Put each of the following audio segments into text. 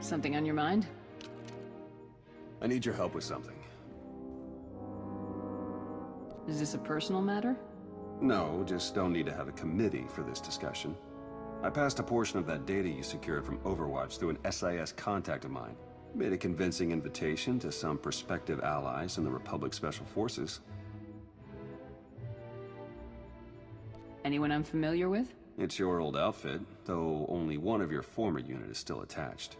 Something on your mind? I need your help with something. Is this a personal matter? No, just don't need to have a committee for this discussion. I passed a portion of that data you secured from Overwatch through an SIS contact of mine. Made a convincing invitation to some prospective allies in the Republic Special Forces. Anyone I'm familiar with? It's your old outfit, though only one of your former unit is still attached.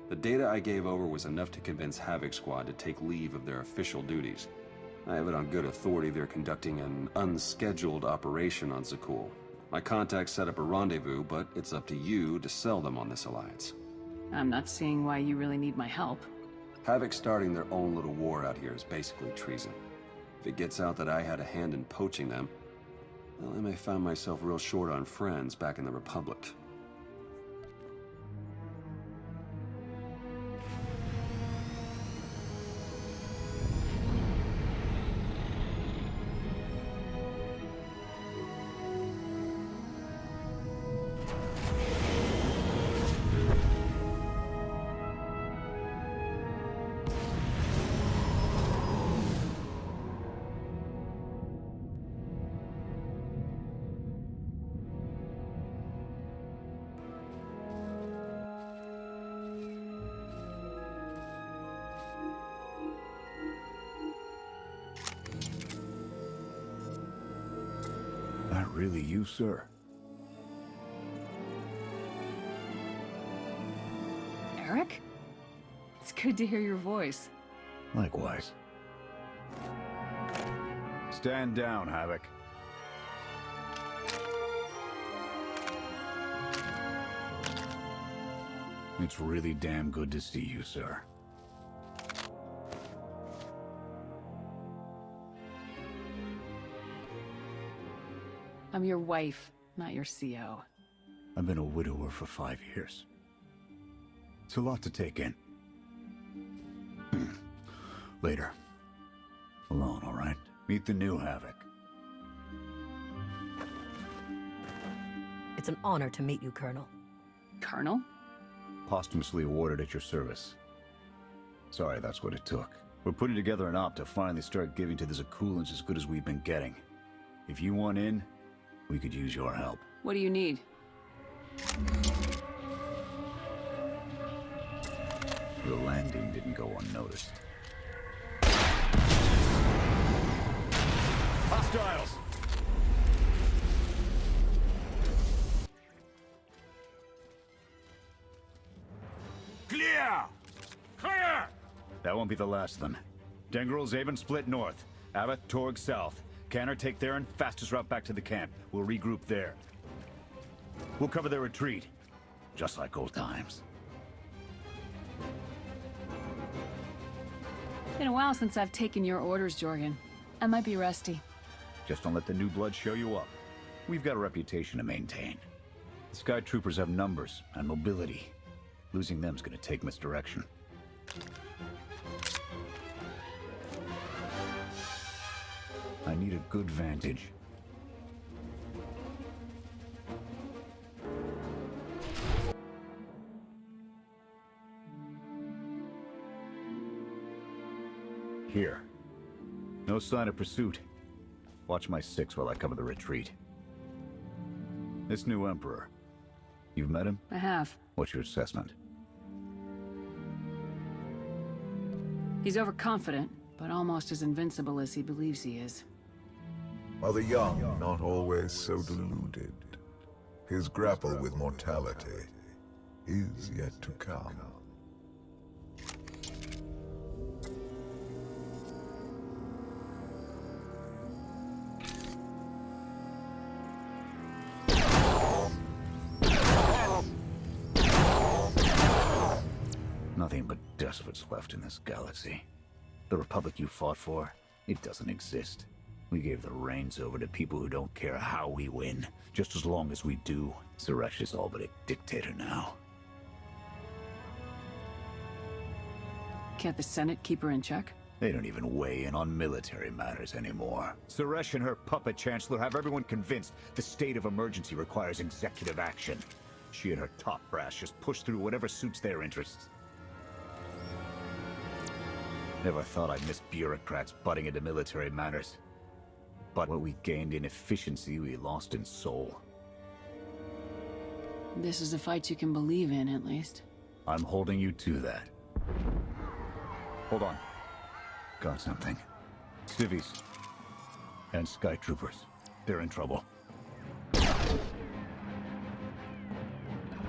The data I gave over was enough to convince Havoc Squad to take leave of their official duties. I have it on good authority they're conducting an unscheduled operation on Zakul. My contacts set up a rendezvous, but it's up to you to sell them on this alliance. I'm not seeing why you really need my help. Havoc starting their own little war out here is basically treason. If it gets out that I had a hand in poaching them, well, I may find myself real short on friends back in the Republic. Not really you, sir. Aric? It's good to hear your voice. Likewise. Stand down, Havoc. It's really damn good to see you, sir. I'm your wife, not your CO. I've been a widower for 5 years. It's a lot to take in. Later. Alone, all right? Meet the new Havoc. It's an honor to meet you, Colonel. Colonel? Posthumously awarded at your service. Sorry, that's what it took. We're putting together an op to finally start giving to the Zakulans as good as we've been getting. If you want in, we could use your help. What do you need? The landing didn't go unnoticed. Hostiles! Clear! Clear! That won't be the last of them. Dengril, Zaven split north. Avath, Torg south. Canner take there and fastest route back to the camp. We'll regroup there. We'll cover their retreat. Just like old times. Been a while since I've taken your orders, Jorgan. I might be rusty. Just don't let the new blood show you up. We've got a reputation to maintain. The Sky Troopers have numbers and mobility. Losing them's gonna take misdirection. I need a good vantage. Here. No sign of pursuit. Watch my 6 while I cover the retreat. This new Emperor. You've met him? I have. What's your assessment? He's overconfident, but almost as invincible as he believes he is. Are the young not always so deluded? His grapple with mortality is yet to come. Nothing but despots left in this galaxy. The Republic you fought for, it doesn't exist. We gave the reins over to people who don't care how we win, just as long as we do. Suresh is all but a dictator now. Can't the Senate keep her in check? They don't even weigh in on military matters anymore. Suresh and her puppet chancellor have everyone convinced the state of emergency requires executive action. She and her top brass just push through whatever suits their interests. Never thought I'd miss bureaucrats butting into military matters. But what we gained in efficiency, we lost in soul. This is a fight you can believe in, at least. I'm holding you to that. Hold on. Got something. Civvies. And Sky Troopers. They're in trouble.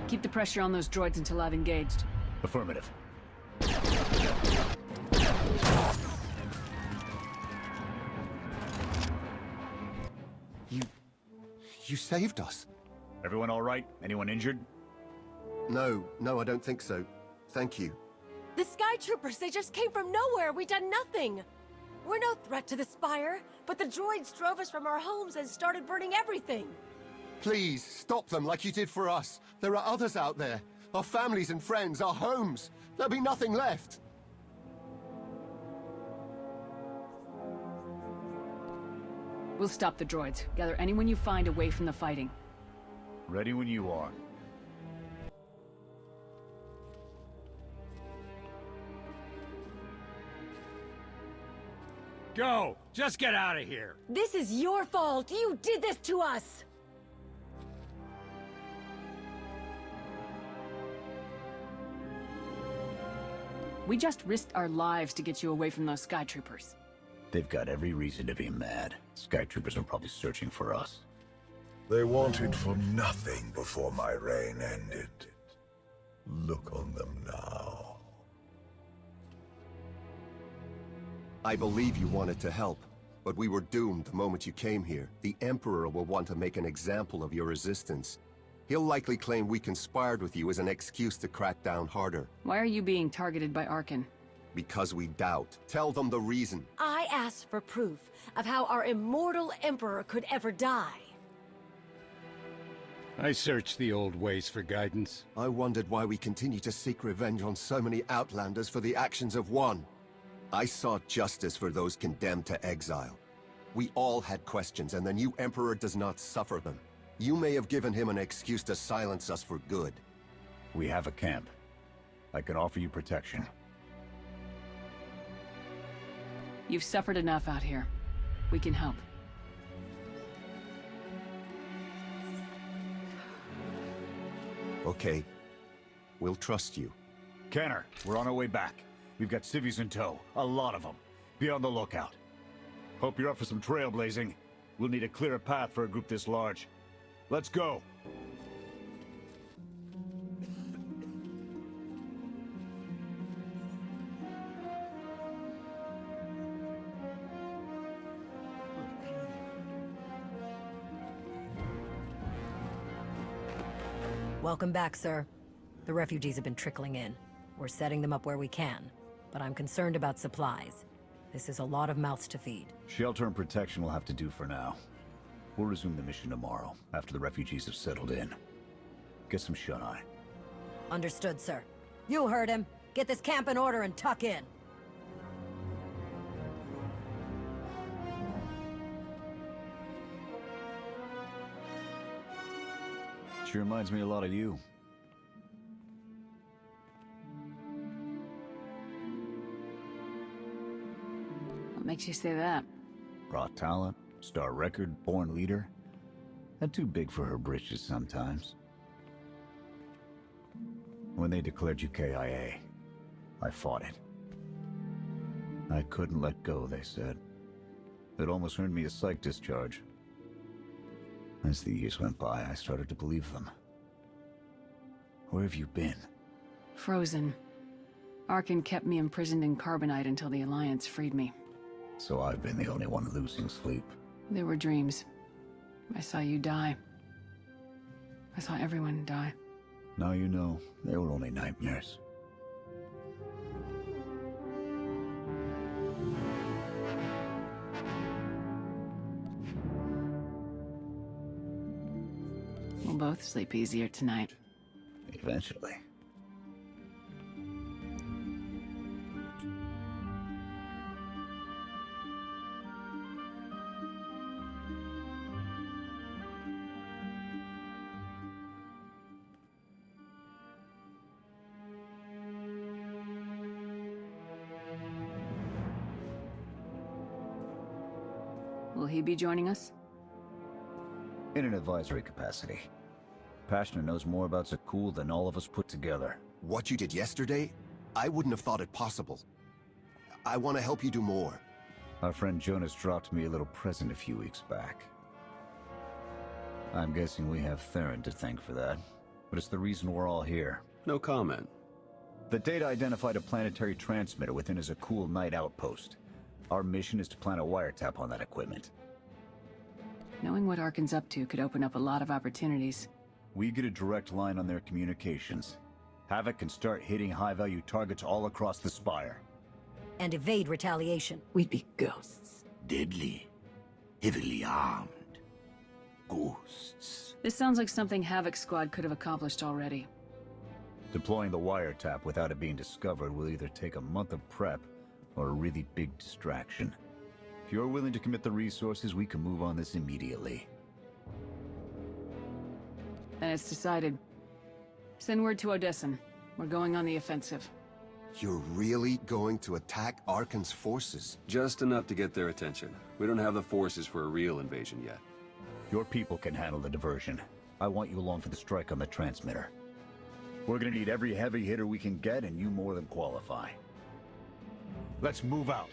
Keep the pressure on those droids until I've engaged. Affirmative. You saved us. Everyone all right? Anyone injured? No, I don't think so. Thank you. The Sky Troopers, they just came from nowhere. We done nothing. We're no threat to the Spire, but the droids drove us from our homes and started burning everything. Please, stop them like you did for us. There are others out there. Our families and friends, our homes. There'll be nothing left. We'll stop the droids. Gather anyone you find away from the fighting. Ready when you are. Go! Just get out of here! This is your fault. You did this to us. We just risked our lives to get you away from those Sky Troopers. They've got every reason to be mad. Sky Troopers are probably searching for us. They wanted for nothing before my reign ended. Look on them now. I believe you wanted to help, but we were doomed the moment you came here. The Emperor will want to make an example of your resistance. He'll likely claim we conspired with you as an excuse to crack down harder. Why are you being targeted by Arkin? Because we doubt. Tell them the reason. I asked for proof of how our immortal Emperor could ever die. I searched the old ways for guidance. I wondered why we continue to seek revenge on so many Outlanders for the actions of one. I sought justice for those condemned to exile. We all had questions, and the new Emperor does not suffer them. You may have given him an excuse to silence us for good. We have a camp. I can offer you protection. You've suffered enough out here. We can help. Okay. We'll trust you. Canner, we're on our way back. We've got civvies in tow. A lot of them. Be on the lookout. Hope you're up for some trailblazing. We'll need a clearer path for a group this large. Let's go! Welcome back, sir. The refugees have been trickling in. We're setting them up where we can, but I'm concerned about supplies. This is a lot of mouths to feed. Shelter and protection will have to do for now. We'll resume the mission tomorrow, after the refugees have settled in. Get some shut-eye. Understood, sir. You heard him. Get this camp in order and tuck in. Sure reminds me a lot of you. What makes you say that? Raw talent, star record, born leader. And too big for her britches sometimes. When they declared you KIA, I fought it. I couldn't let go, they said. It almost earned me a psych discharge. As the years went by, I started to believe them. Where have you been? Frozen. Arkin kept me imprisoned in carbonite until the Alliance freed me. So I've been the only one losing sleep. They were dreams. I saw you die. I saw everyone die. Now you know, they were only nightmares. We'll both sleep easier tonight. Eventually. Will he be joining us? In an advisory capacity. Pashner knows more about Zakul than all of us put together. What you did yesterday, I wouldn't have thought it possible. I want to help you do more. Our friend Jonas dropped me a little present a few weeks back. I'm guessing we have Theron to thank for that, but it's the reason we're all here. No comment. The data identified a planetary transmitter within a Zakul night outpost. Our mission is to plant a wiretap on that equipment. Knowing what Arkan's up to could open up a lot of opportunities. We get a direct line on their communications. Havoc can start hitting high-value targets all across the Spire. And evade retaliation. We'd be ghosts. Deadly. Heavily armed. Ghosts. This sounds like something Havoc's squad could have accomplished already. Deploying the wiretap without it being discovered will either take a month of prep or a really big distraction. If you're willing to commit the resources, we can move on this immediately. Then it's decided. Send word to Odessen. We're going on the offensive. You're really going to attack Arkan's forces? Just enough to get their attention. We don't have the forces for a real invasion yet. Your people can handle the diversion. I want you along for the strike on the transmitter. We're gonna need every heavy hitter we can get, and you more than qualify. Let's move out.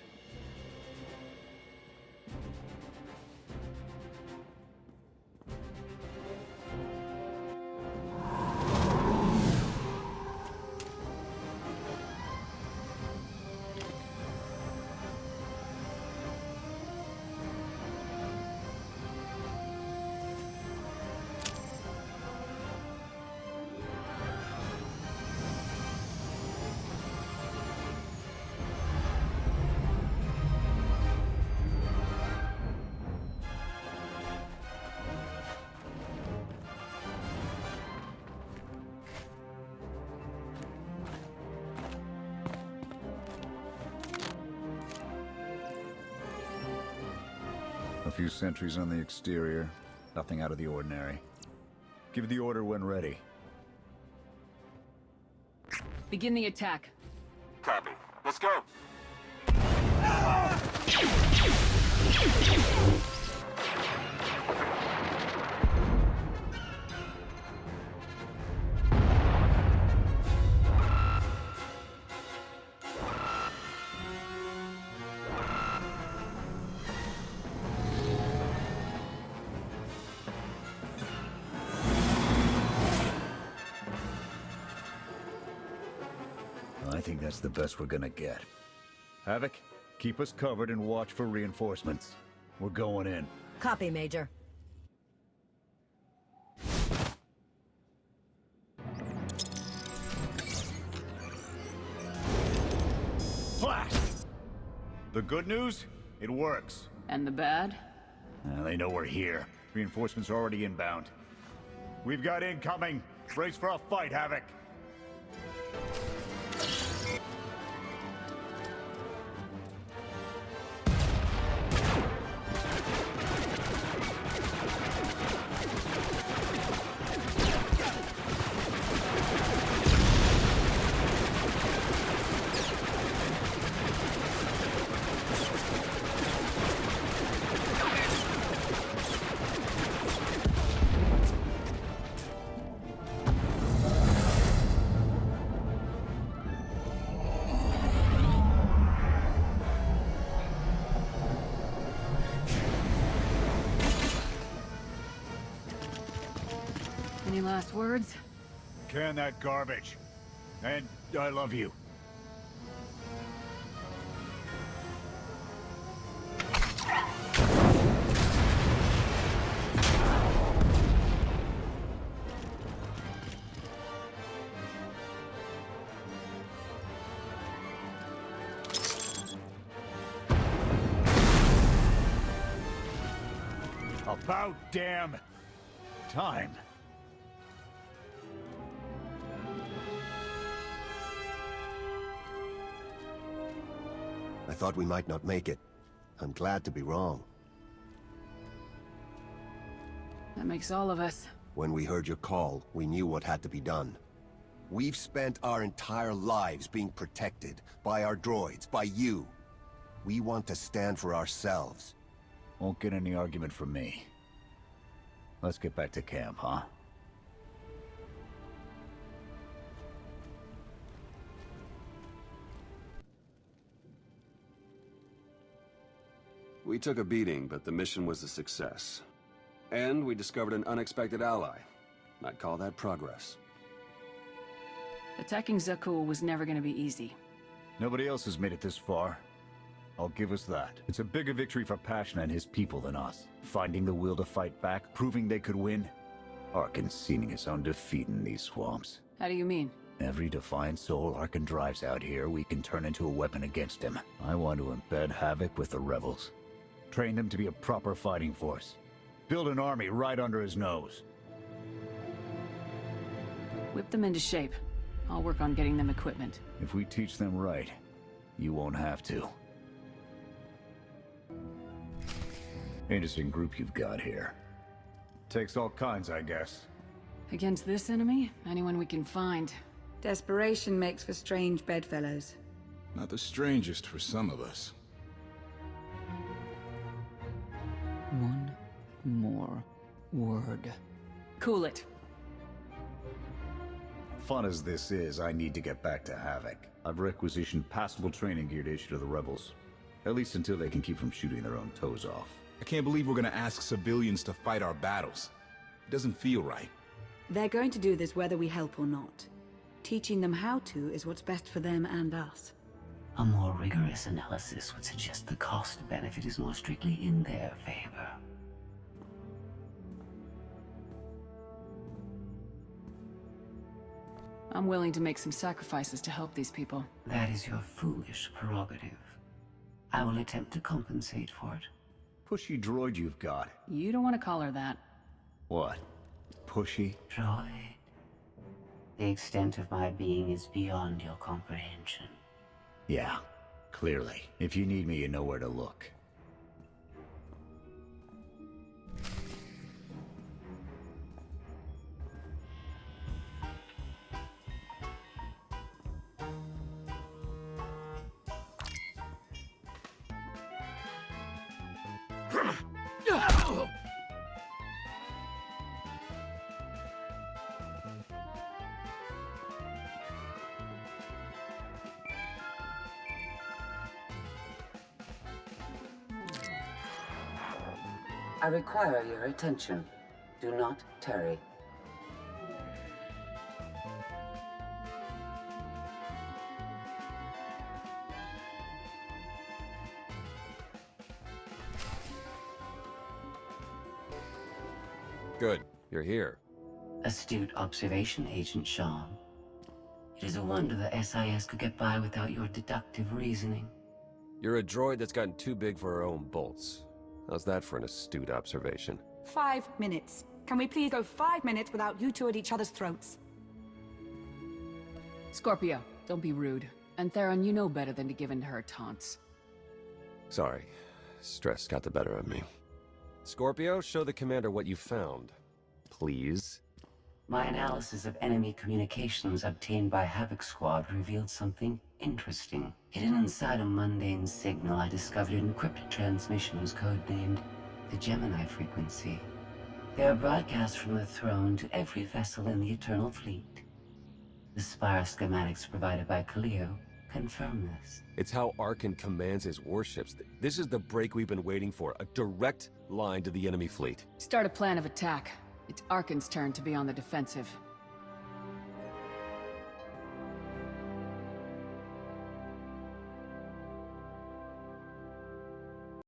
A few sentries on the exterior. Nothing out of the ordinary. Give the order when ready. Begin the attack. Copy. Let's go. I think that's the best we're gonna get. Havoc, keep us covered and watch for reinforcements. We're going in. Copy, Major. Blast! The good news? It works. And the bad? They know we're here. Reinforcements are already inbound. We've got incoming. Brace for a fight, Havoc. Any last words? Can that garbage. And I love you. About damn time. I thought we might not make it. I'm glad to be wrong. That makes all of us. When we heard your call, we knew what had to be done. We've spent our entire lives being protected by our droids, by you. We want to stand for ourselves. Won't get any argument from me. Let's get back to camp, huh? We took a beating, but the mission was a success. And we discovered an unexpected ally. I'd call that progress. Attacking Zakul was never gonna be easy. Nobody else has made it this far. I'll give us that. It's a bigger victory for Passion and his people than us. Finding the will to fight back, proving they could win. Arcan's seen his own defeat in these swamps. How do you mean? Every defiant soul Arcan drives out here, we can turn into a weapon against him. I want to embed Havoc with the rebels. Train them to be a proper fighting force. Build an army right under his nose. Whip them into shape. I'll work on getting them equipment. If we teach them right, you won't have to. Interesting group you've got here. Takes all kinds, I guess. Against this enemy, anyone we can find. Desperation makes for strange bedfellows. Not the strangest for some of us. One more word. Cool it. Fun as this is, I need to get back to Havoc. I've requisitioned passable training gear to issue to the rebels. At least until they can keep from shooting their own toes off. I can't believe we're gonna ask civilians to fight our battles. It doesn't feel right. They're going to do this whether we help or not. Teaching them how to is what's best for them and us. A more rigorous analysis would suggest the cost-benefit is more strictly in their favor. I'm willing to make some sacrifices to help these people. That is your foolish prerogative. I will attempt to compensate for it. Pushy droid you've got. You don't want to call her that. What? Pushy? Droid. The extent of my being is beyond your comprehension. Yeah, clearly. If you need me, you know where to look. I require your attention. Do not tarry. Good. You're here. Astute observation, Agent Shaw. It is a wonder the SIS could get by without your deductive reasoning. You're a droid that's gotten too big for her own bolts. How's that for an astute observation? 5 minutes. Can we please go 5 minutes without you two at each other's throats? Scorpio, don't be rude. And Theron, you know better than to give in to her taunts. Sorry. Stress got the better of me. Scorpio, show the commander what you found. Please. My analysis of enemy communications obtained by Havoc Squad revealed something interesting. Hidden inside a mundane signal, I discovered an encrypted transmissions codenamed the Gemini frequency. They are broadcast from the throne to every vessel in the Eternal Fleet. The Spire schematics provided by Kaleo confirm this. It's how Arcan commands his warships. This is the break we've been waiting for. A direct line to the enemy fleet. Start a plan of attack. It's Arcan's turn to be on the defensive.